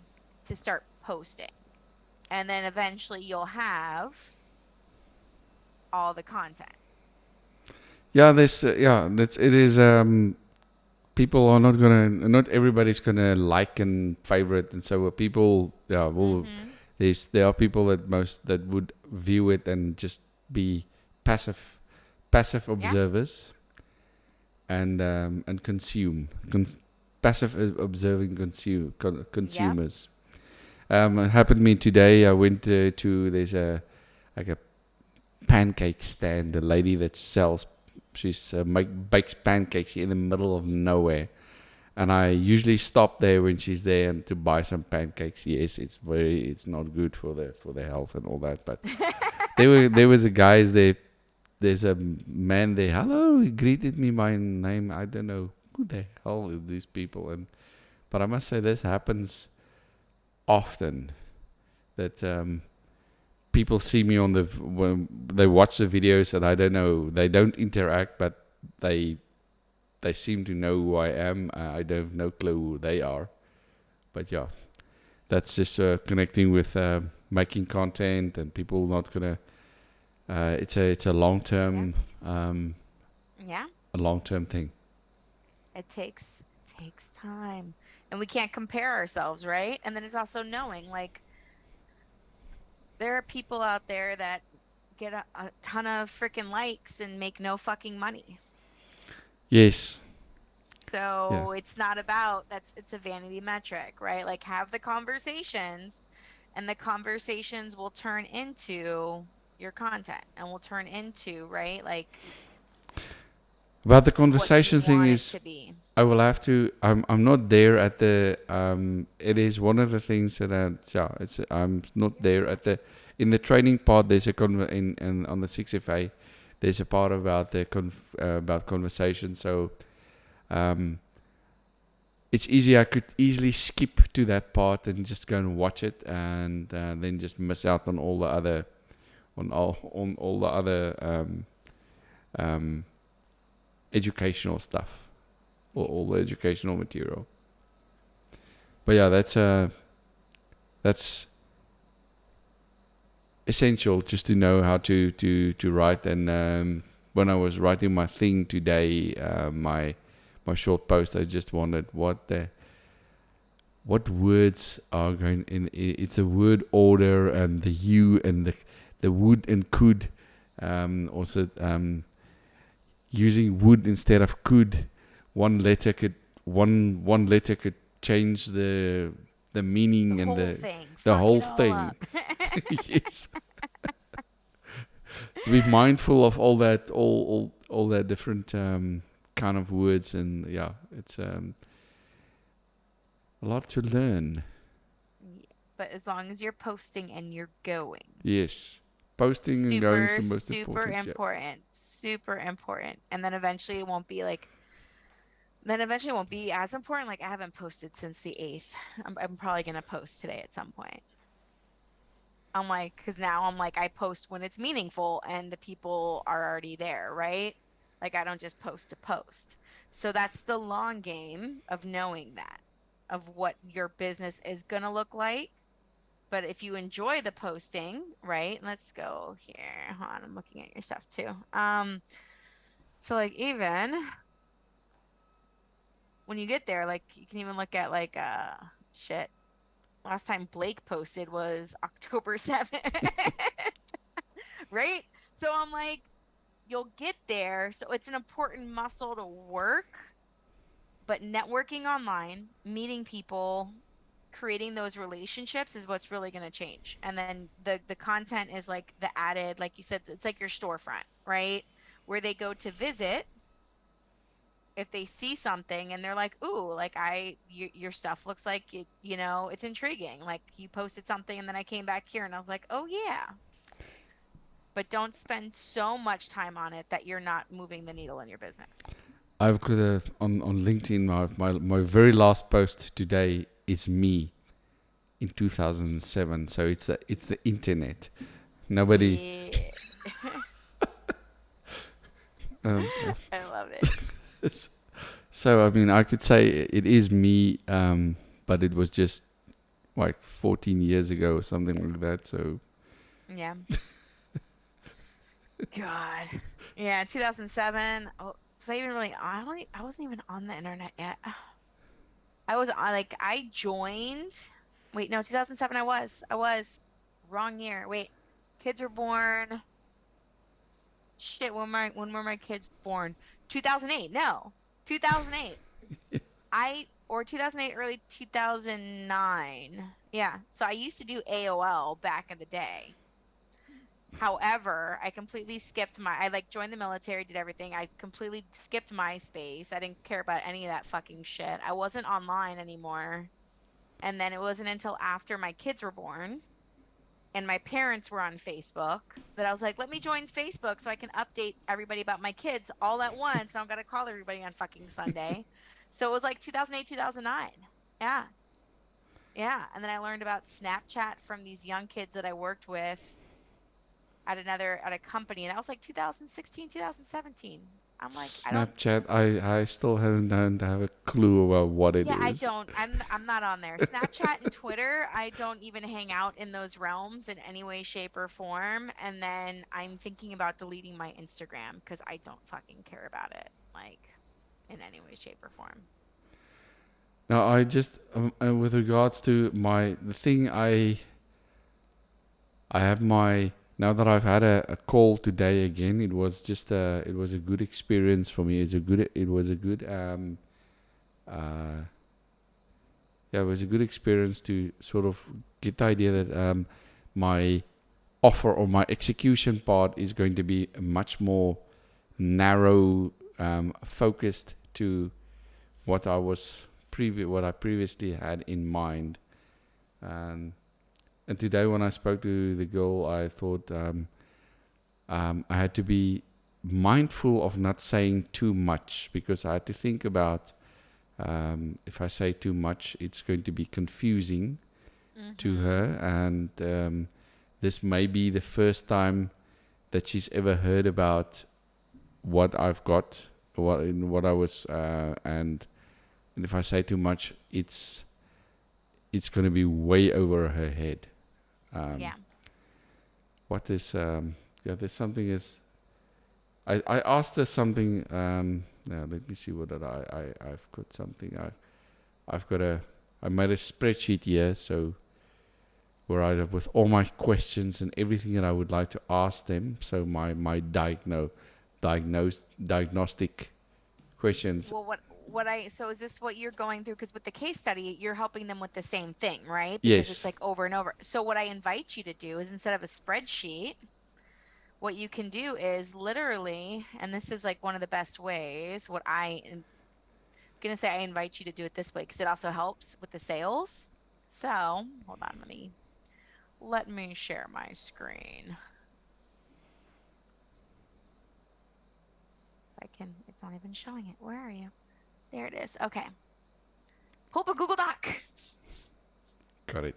[SPEAKER 2] to start posting. And then eventually you'll have all the content.
[SPEAKER 1] yeah. This that's it is. People are not everybody's gonna like and favorite, and so people, yeah, will.
[SPEAKER 2] Mm-hmm.
[SPEAKER 1] There are people that would view it and just be passive
[SPEAKER 2] Yeah.
[SPEAKER 1] observers, and passive observing
[SPEAKER 2] Yep.
[SPEAKER 1] consumers. It happened to me today. I went to there's a pancake stand. The lady that sells, she's bakes pancakes in the middle of nowhere, and I usually stop there when she's there and to buy some pancakes. Yes, it's not good for the health and all that, but there was a guys there. There's a man there. Hello, he greeted me by name. I don't know who the hell are these people, but I must say this happens often, that people see me when they watch the videos, and I don't know, they don't interact, but they seem to know who I am. I don't have no clue who they are, but yeah, that's just connecting with making content, and people not gonna. It's
[SPEAKER 2] Yeah.
[SPEAKER 1] um,
[SPEAKER 2] Yeah.
[SPEAKER 1] a long term thing.
[SPEAKER 2] It takes time. And we can't compare ourselves, right? And then it's also knowing like there are people out there that get a ton of freaking likes and make no fucking money.
[SPEAKER 1] Yes. Yeah.
[SPEAKER 2] So it's not about it's a vanity metric, right? Like have the conversations and the conversations will turn into your content and will turn into, right? Like
[SPEAKER 1] But the
[SPEAKER 2] what you
[SPEAKER 1] conversation thing
[SPEAKER 2] want it
[SPEAKER 1] is,
[SPEAKER 2] to be.
[SPEAKER 1] I will have to. I'm not there at the. It is one of the things that it's. I'm not there at the. In the training part, there's a in on the 6FA, there's a part about the about conversation. So, um, it's easy. I could easily skip to that part and just go and watch it, and then just miss out on all the other, on all the other um, educational stuff, or all the educational material. But yeah, that's essential just to know how to write. And when I was writing my thing today, my short post, I just wondered what words are going in. It's a word order, and the you and the would and could. Also, using would instead of could. One letter could change the meaning
[SPEAKER 2] The
[SPEAKER 1] and
[SPEAKER 2] whole thing.
[SPEAKER 1] the
[SPEAKER 2] Fuck
[SPEAKER 1] whole
[SPEAKER 2] it all
[SPEAKER 1] thing.
[SPEAKER 2] up.
[SPEAKER 1] Yes. To be mindful of all that, all that different kind of words, and yeah, it's a lot to learn.
[SPEAKER 2] Yeah, but as long as you're posting and you're going.
[SPEAKER 1] Yes, posting and going is
[SPEAKER 2] Super,
[SPEAKER 1] the most
[SPEAKER 2] super
[SPEAKER 1] important. Yeah.
[SPEAKER 2] important. Super important. And then eventually it won't be like, then eventually it won't be as important. Like I haven't posted since the 8th. I'm probably going to post today at some point. I'm like, because now I'm like, I post when it's meaningful and the people are already there, right? Like I don't just post to post. So that's the long game of knowing that, of what your business is going to look like. But if you enjoy the posting, right? Let's go here. Hold on, I'm looking at your stuff too. So like even when you get there, like you can even look at like shit. Last time Blake posted was October 7th. Right? So I'm like, you'll get there. So it's an important muscle to work, but networking online, meeting people, creating those relationships is what's really going to change. And then the content is like the added, like you said, it's like your storefront, right? Where they go to visit if they see something and they're like, ooh, like your stuff looks like it, it's intriguing. Like you posted something and then I came back here and I was like, oh yeah. But don't spend so much time on it that you're not moving the needle in your business.
[SPEAKER 1] I've got on LinkedIn. My very last post today is me in 2007. So it's the internet. Nobody.
[SPEAKER 2] Yeah.
[SPEAKER 1] Um,
[SPEAKER 2] I love it.
[SPEAKER 1] so I mean, I could say it is me, but it was just like 14 years ago or something like that. So
[SPEAKER 2] Yeah. God. Yeah, 2007. Oh, was I even really I wasn't even on the internet yet. I was on like I joined. Wait, no, 2007 I was. Wrong year. Wait. Kids were born. Shit, when were my kids born? 2008. No. 2008. Or 2008 early 2009. Yeah. So I used to do AOL back in the day. However, I completely skipped I like joined the military, did everything. I completely skipped MySpace. I didn't care about any of that fucking shit. I wasn't online anymore. And then it wasn't until after my kids were born and my parents were on Facebook that I was like, let me join Facebook so I can update everybody about my kids all at once. I don't got to call everybody on fucking Sunday. So it was like 2008, 2009. Yeah. Yeah. And then I learned about Snapchat from these young kids that I worked with at a company, and that was like 2016, 2017. I'm like,
[SPEAKER 1] Snapchat, I still don't have a clue about what it
[SPEAKER 2] yeah,
[SPEAKER 1] is.
[SPEAKER 2] I'm not on there. Snapchat and Twitter, I don't even hang out in those realms in any way, shape, or form. And then I'm thinking about deleting my Instagram because I don't fucking care about it, like in any way, shape, or form.
[SPEAKER 1] Now I just with regards to the thing I have now that I've had a call today again, it was a good experience for me. It was a good yeah, it was a good experience to sort of get the idea that my offer or my execution part is going to be much more narrow, focused to what what I previously had in mind. And today, when I spoke to the girl, I thought I had to be mindful of not saying too much, because I had to think about if I say too much, it's going to be confusing to her, and this may be the first time that she's ever heard about what I've got, what I was, and if I say too much, it's going to be way over her head.
[SPEAKER 2] Yeah.
[SPEAKER 1] What is there's something is I asked her something. Now let me see what that I've got something. I made a spreadsheet here, so where I have with all my questions and everything that I would like to ask them. So my diagnostic questions.
[SPEAKER 2] Well, so is this what you're going through? Because with the case study, you're helping them with the same thing, right? Because it's
[SPEAKER 1] Yes.
[SPEAKER 2] like over and over. So what I invite you to do is, instead of a spreadsheet, what you can do is literally, and this is like one of the best ways, what I am going to say, I invite you to do it this way because it also helps with the sales. So hold on, let me share my screen. It's not even showing it. Where are you? There it is. Okay. Pull up a Google Doc.
[SPEAKER 1] Got it.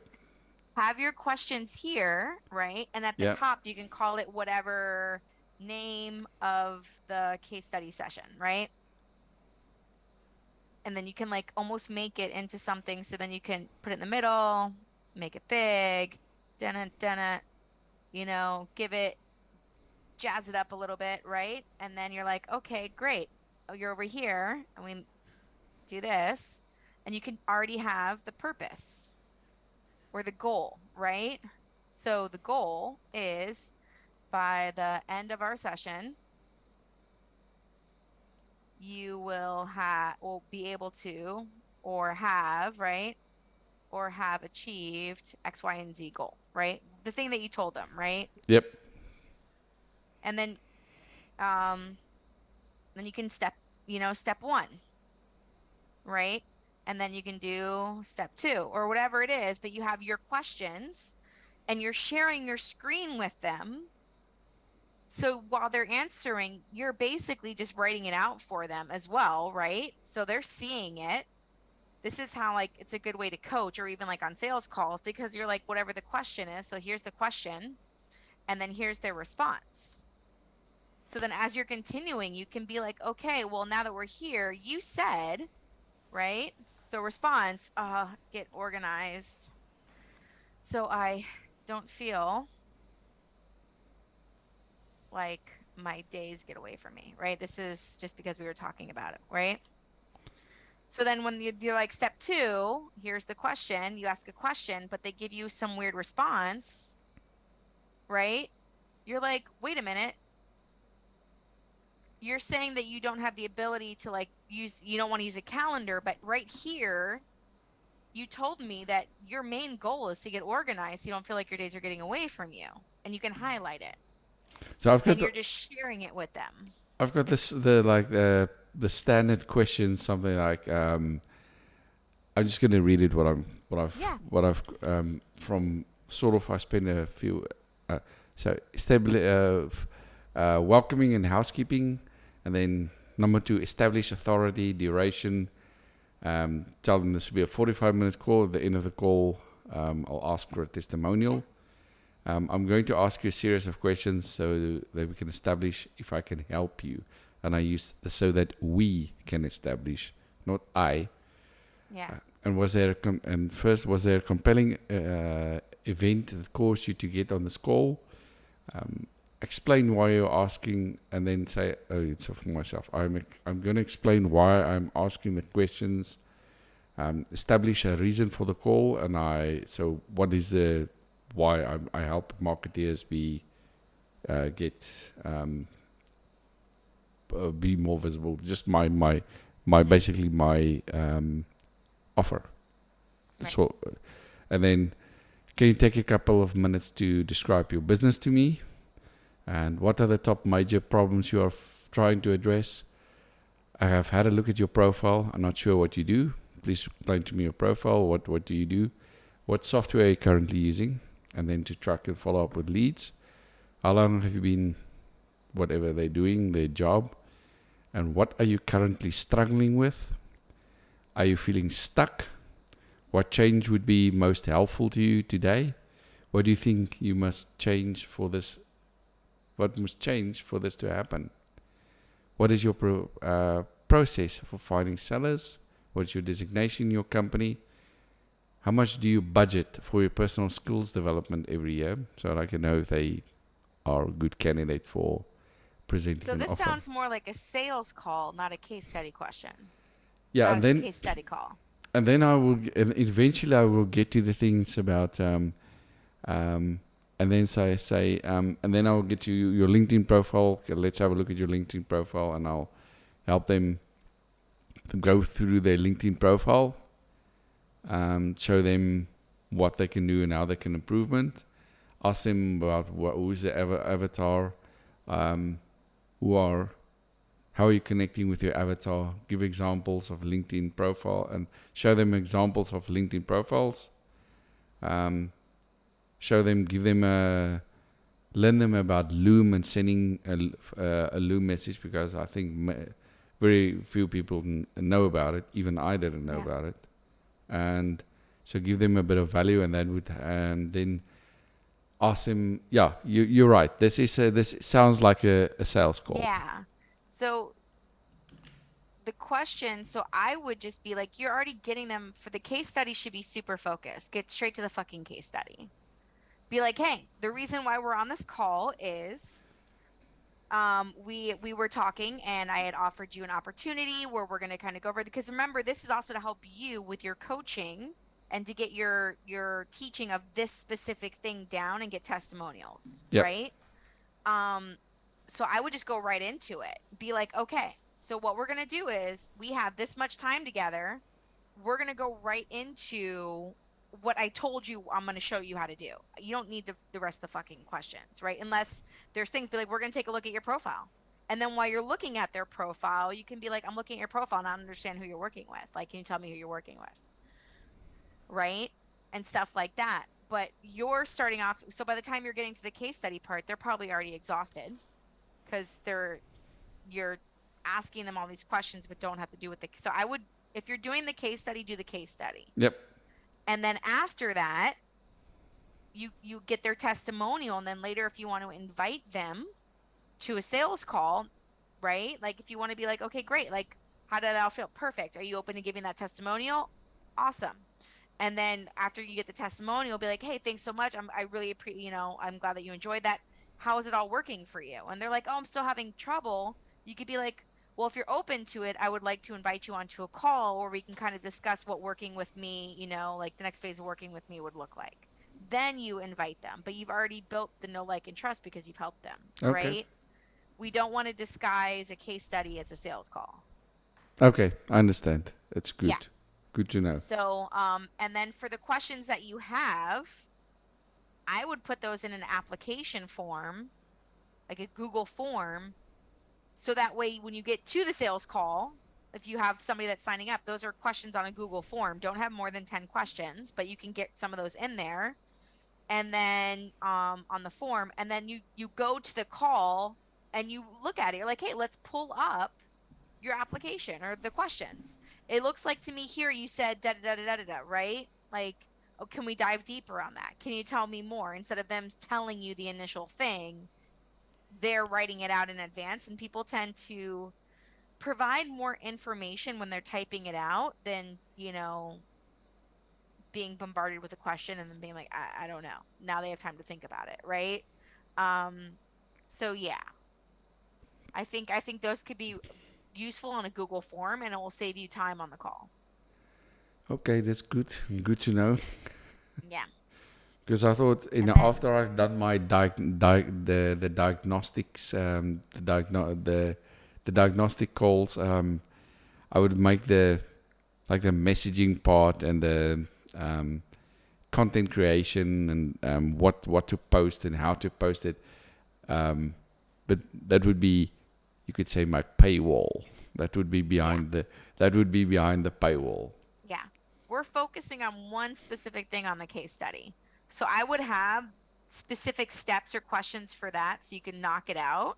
[SPEAKER 2] Have your questions here, right? And at the top, you can call it whatever name of the case study session, right? And then you can like almost make it into something. So then you can put it in the middle, make it big, jazz it up a little bit, right? And then you're like, okay, great. Oh, you're over here, and we do this, and you can already have the purpose or the goal, right? So the goal is, by the end of our session, you will be able to, or have, right? Or have achieved X, Y, and Z goal, right? The thing that you told them, right?
[SPEAKER 1] Yep.
[SPEAKER 2] And then you can step 1, right? And then you can do step 2 or whatever it is, but you have your questions and you're sharing your screen with them. So while they're answering, you're basically just writing it out for them as well, right? So they're seeing it. This is how it's a good way to coach, or even on sales calls, because you're like, whatever the question is, so here's the question, and then here's their response. So then as you're continuing, you can be like, okay, well, now that we're here, you said, right? So response, get organized so I don't feel like my days get away from me, right? This is just because we were talking about it, right? So then when you're like, step 2, here's the question, you ask a question, but they give you some weird response, right? You're like, wait a minute. You're saying that you don't have the ability to you don't want to use a calendar, but right here, you told me that your main goal is to get organized so you don't feel like your days are getting away from you, and you can highlight it.
[SPEAKER 1] So
[SPEAKER 2] you're just sharing it with them.
[SPEAKER 1] I've got the standard question, something like I'm just going to read it what I've from sort of, I spend a few welcoming and housekeeping, and then number 2, establish authority, duration. Tell them this will be a 45-minute call. At the end of the call, I'll ask for a testimonial. I'm going to ask you a series of questions so that we can establish if I can help you. And I use so that we can establish, not I.
[SPEAKER 2] Yeah.
[SPEAKER 1] And was there a compelling event that caused you to get on this call? Explain why you're asking, and then say, "Oh, it's for myself." I'm going to explain why I'm asking the questions. Establish a reason for the call, and so what is the why I help marketeers be more visible. Just my basically my offer.
[SPEAKER 2] Right.
[SPEAKER 1] So, and then, can you take a couple of minutes to describe your business to me? And what are the top major problems you are trying to address? I have had a look at your profile. I'm not sure what you do. Please explain to me your profile. What do you do? What software are you currently using? And then to track and follow up with leads. How long have you been, whatever they're doing, their job? And what are you currently struggling with? Are you feeling stuck? What change would be most helpful to you today? What do you think you must change for this? What must change for this to happen? What is your process for finding sellers? What is your designation in your company? How much do you budget for your personal skills development every year? So that I can know if they are a good candidate for presenting
[SPEAKER 2] So
[SPEAKER 1] an
[SPEAKER 2] this
[SPEAKER 1] offer.
[SPEAKER 2] sounds more like a sales call, not a case study question.
[SPEAKER 1] Yeah,
[SPEAKER 2] Not
[SPEAKER 1] and
[SPEAKER 2] a
[SPEAKER 1] then
[SPEAKER 2] case study call.
[SPEAKER 1] and then I will, and eventually I will get to the things about, and then say, and then I'll get you your LinkedIn profile. Okay, let's have a look at your LinkedIn profile, and I'll help them to go through their LinkedIn profile, show them what they can do and how they can improvement. Ask them about who's the avatar, how are you connecting with your avatar? Give examples of LinkedIn profile and show them examples of LinkedIn profiles. Show them, learn them about Loom and sending a Loom message, because I think very few people know about it. Even I didn't know about it. And so give them a bit of value, and then ask them. Yeah, you're right. This sounds like a sales call.
[SPEAKER 2] Yeah. So the question, so I would just be like, you're already getting them for the case study, should be super focused. Get straight to the fucking case study. Be like, hey, the reason why we're on this call is we were talking and I had offered you an opportunity where we're going to kind of go over, because remember, this is also to help you with your coaching and to get your teaching of this specific thing down and get testimonials.
[SPEAKER 1] Yep.
[SPEAKER 2] Right? So I would just go right into it. Be like, okay, so what we're going to do is we have this much time together. We're going to go right into what I told you I'm going to show you how to do. You don't need the rest of the fucking questions, right? Unless there's things, be like, we're going to take a look at your profile. And then while you're looking at their profile, you can be like, I'm looking at your profile and I don't understand who you're working with. Like, can you tell me who you're working with? Right? And stuff like that. But you're starting off, so by the time you're getting to the case study part, they're probably already exhausted, because you're asking them all these questions but don't have to do with so I would, if you're doing the case study, do the case study.
[SPEAKER 1] Yep.
[SPEAKER 2] And then after that, you get their testimonial, and then later, if you want to invite them to a sales call, right? Like, if you want to be like, okay, great, like, how did that all feel? Perfect. Are you open to giving that testimonial? Awesome. And then after you get the testimonial, be like, hey, thanks so much. I really appreciate, I'm glad that you enjoyed that. How is it all working for you? And they're like, oh, I'm still having trouble. You could be like, well, if you're open to it, I would like to invite you onto a call where we can kind of discuss what working with me, like the next phase of working with me would look like. Then you invite them, but you've already built the know, like, and trust because you've helped them,
[SPEAKER 1] Okay.
[SPEAKER 2] right? We don't want to disguise a case study as a sales call.
[SPEAKER 1] Okay, I understand. It's good.
[SPEAKER 2] Yeah.
[SPEAKER 1] Good to know.
[SPEAKER 2] So, and then for the questions that you have, I would put those in an application form, like a Google form. So that way, when you get to the sales call, if you have somebody that's signing up, those are questions on a Google form. Don't have more than 10 questions, but you can get some of those in there. And then on the form, and then you go to the call and you look at it. You're like, hey, let's pull up your application or the questions. It looks like to me here you said da da da da da da, right? Like, oh, can we dive deeper on that? Can you tell me more? Instead of them telling you the initial thing, they're writing it out in advance, and people tend to provide more information when they're typing it out than, being bombarded with a question and then being like, I don't know. Now they have time to think about it, right? So yeah, I think those could be useful on a Google form, and it will save you time on the call.
[SPEAKER 1] Okay, that's good. Good to know.
[SPEAKER 2] Yeah.
[SPEAKER 1] Because I thought, after I've done my the diagnostics, the diagnostic calls, I would make the like the messaging part and the content creation and what to post and how to post it. But that would be, you could say, my paywall. That would be behind the paywall.
[SPEAKER 2] Yeah. We're focusing on one specific thing on the case study. So I would have specific steps or questions for that so you can knock it out.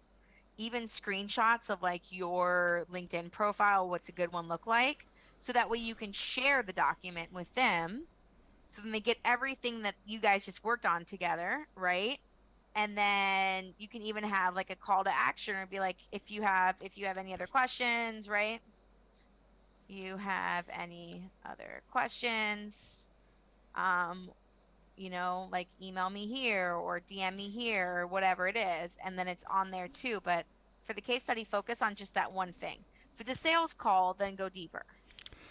[SPEAKER 2] Even screenshots of like your LinkedIn profile, what's a good one look like? So that way you can share the document with them. So then they get everything that you guys just worked on together, right? And then you can even have like a call to action or be like, if you have any other questions, right? You have any other questions? You know, like email me here or DM me here or whatever it is. And then it's on there too. But for the case study, focus on just that one thing. If it's a sales call, then go deeper.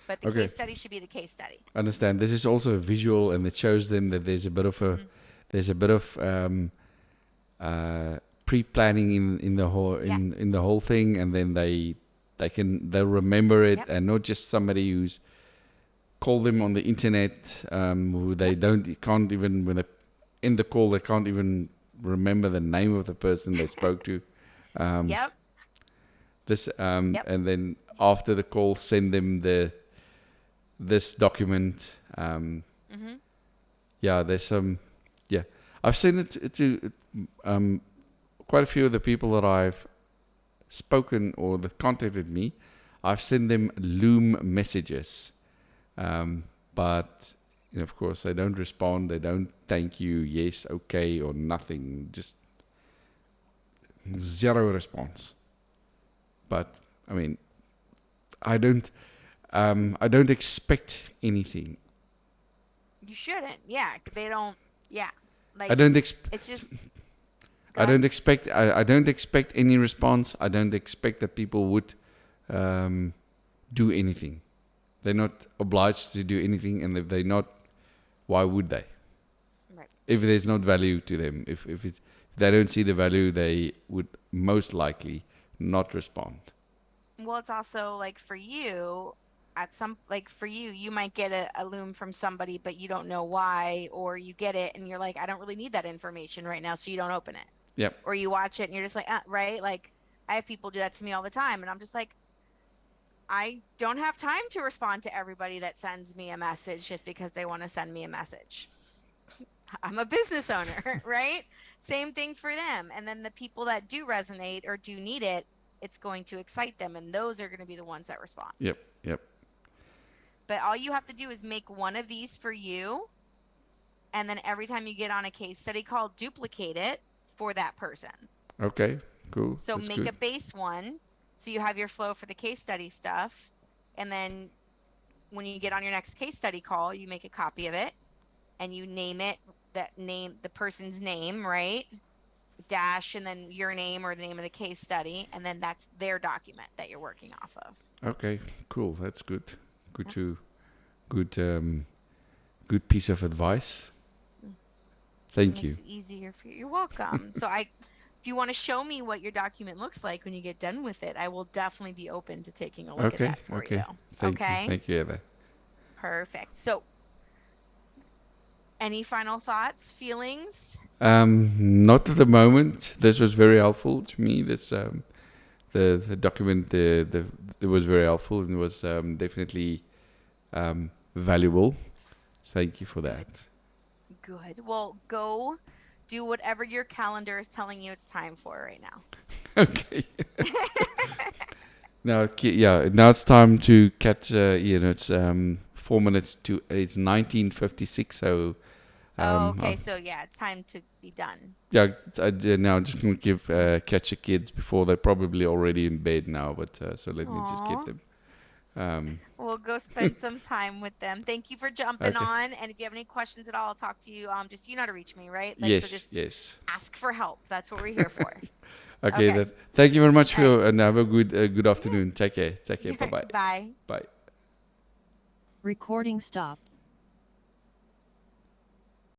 [SPEAKER 2] But the case study should be the case study.
[SPEAKER 1] Understand. This is also a visual, and it shows them that there's a bit of pre-planning in the whole in the whole thing, and then they'll remember it, and not just somebody who's called them on the internet, who they can't even, when they in the call, they can't even remember the name of the person they spoke to. And then after the call, send them this document. There's some. I've seen it to quite a few of the people that I've spoken or that contacted me. I've sent them Loom messages, but of course they don't respond. They don't thank you, yes, okay, or nothing. Just zero response. But I mean, I don't expect anything.
[SPEAKER 2] You shouldn't. Yeah, they don't. Yeah, like
[SPEAKER 1] I don't
[SPEAKER 2] it's just.
[SPEAKER 1] I don't expect. I don't expect any response. I don't expect that people would do anything. They're not obliged to do anything, and if they're not, why would they?
[SPEAKER 2] Right.
[SPEAKER 1] If there's not value to them, if they don't see the value, they would most likely not respond.
[SPEAKER 2] Well, it's also like for you, you might get a Loom from somebody, but you don't know why, or you get it and you're like, I don't really need that information right now, so you don't open it.
[SPEAKER 1] Yep.
[SPEAKER 2] Or you watch it and you're just like, right? Like I have people do that to me all the time, and I'm just like, I don't have time to respond to everybody that sends me a message just because they want to send me a message. I'm a business owner, right? Same thing for them. And then the people that do resonate or do need it, it's going to excite them, and those are going to be the ones that respond.
[SPEAKER 1] Yep.
[SPEAKER 2] But all you have to do is make one of these for you, and then every time you get on a case study call, duplicate it for that person.
[SPEAKER 1] Okay, cool.
[SPEAKER 2] So
[SPEAKER 1] that's
[SPEAKER 2] make
[SPEAKER 1] good.
[SPEAKER 2] a base one, so you have your flow for the case study stuff, and then when you get on your next case study call, you make a copy of it, and you name it, the person's name, right? Dash, and then your name or the name of the case study, and then that's their document that you're working off of.
[SPEAKER 1] Okay, cool. That's good. Good piece of advice. Thank you.
[SPEAKER 2] It's easier for you. You're welcome. So if you want to show me what your document looks like when you get done with it, I will definitely be open to taking a look at that for you.
[SPEAKER 1] Thank you, Eva.
[SPEAKER 2] Perfect. So any final thoughts, feelings?
[SPEAKER 1] Not at the moment. This was very helpful to me. This the document it was very helpful and was definitely valuable. So thank you for that.
[SPEAKER 2] Good. Well, go do whatever your calendar is telling you it's time for right now.
[SPEAKER 1] Okay. Now it's time to catch. It's 4 minutes to. It's 19:56. So.
[SPEAKER 2] So yeah, it's time to be done.
[SPEAKER 1] Yeah, now just going to catch the kids before they're probably already in bed now. But so let me just get them.
[SPEAKER 2] We'll go spend some time with them. Thank you for jumping on. And if you have any questions at all, I'll talk to you. Just you know how to reach me, right?
[SPEAKER 1] Yes.
[SPEAKER 2] Ask for help. That's what we're here for.
[SPEAKER 1] Okay. Thank you very much for and have a good afternoon. Take care. Bye-bye.
[SPEAKER 2] Bye.
[SPEAKER 1] Bye.
[SPEAKER 3] Recording stopped.